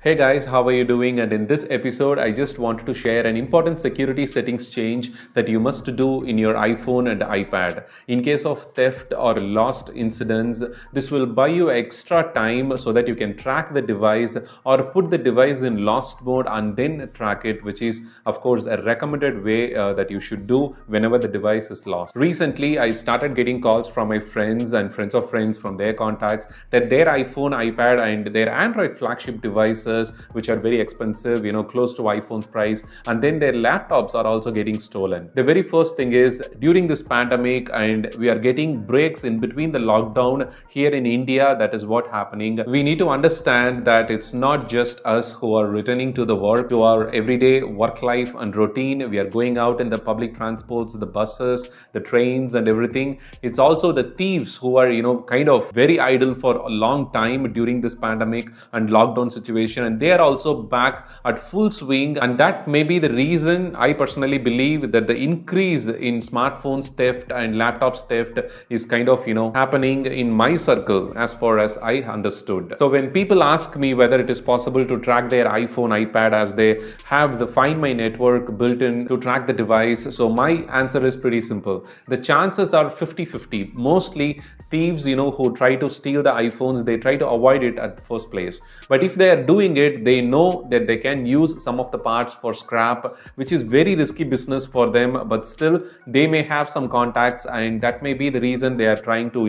Hey guys, how are you doing? And in this episode, I just wanted to share an important security settings change that you must do in your iPhone and iPad. In case of theft or lost incidents, this will buy you extra time so that you can track the device or put the device in lost mode and then track it, which is of course a recommended way that you should do whenever the device is lost. Recently, I started getting calls from my friends and friends of friends from their contacts that their iPhone, iPad and their Android flagship devices, which are very expensive, close to iPhone's price, and then their laptops are also getting stolen. The very first thing is, during this pandemic and we are getting breaks in between the lockdown here in India, that is what happening. We need to understand that it's not just us who are returning to the work, to our everyday work life and routine. We are going out in the public transports, the buses, the trains and everything. It's also the thieves who are, kind of very idle for a long time during this pandemic and lockdown situation, and they are also back at full swing. And that may be the reason I personally believe that the increase in smartphones theft and laptops theft is kind of happening in my circle as far as I understood. So when people ask me whether it is possible to track their iPhone, iPad, as they have the Find My network built in to track the device, so my answer is pretty simple. The chances are 50-50. Mostly thieves, who try to steal the iPhones, they try to avoid it at first place. But if they are doing it, they know that they can use some of the parts for scrap, which is very risky business for them. But still, they may have some contacts, and that may be the reason they are trying to,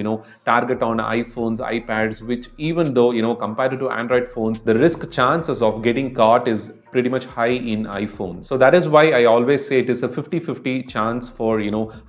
target on iPhones, iPads, which even though, compared to Android phones, the risk chances of getting caught is pretty much high in iPhone. So that is why I always say it is a 50-50 chance for,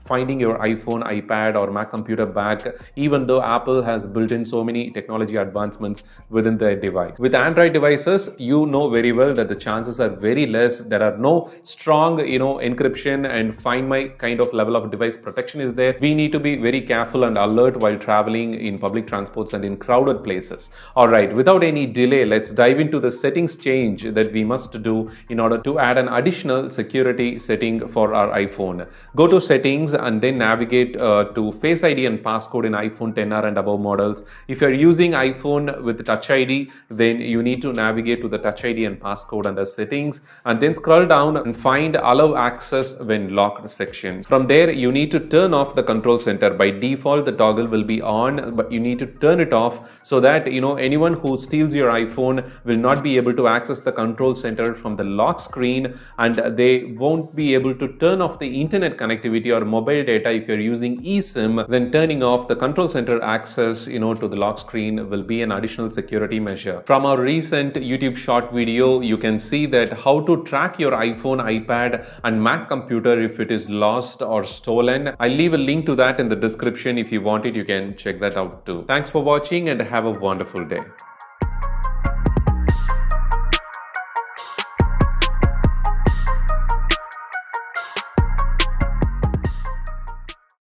finding your iPhone, iPad or Mac computer back, even though Apple has built in so many technology advancements within the device. With Android devices, you know very well that the chances are very less. There are no strong, encryption and Find My kind of level of device protection is there. We need to be very careful and alert while traveling in public transports and in crowded places. All right, without any delay, let's dive into the settings change that we must do in order to add an additional security setting for our iPhone. Go to settings and then navigate to Face ID and passcode in iPhone 10R and above models. If you're using iPhone with Touch ID, then you need to navigate to the Touch ID and passcode under settings and then scroll down and find allow access when locked section. From there, you need to turn off the control center. By default, the toggle will be on, but you need to turn it off so that anyone who steals your iPhone will not be able to access the control center from the lock screen, and they won't be able to turn off the internet connectivity or mobile data. If you're using eSIM, then turning off the control center access to the lock screen will be an additional security measure. From our recent YouTube short video, you can see that how to track your iPhone, iPad and Mac computer if it is lost or stolen. I'll leave a link to that in the description. If you want it, you can check that out too. Thanks for watching and have a wonderful day.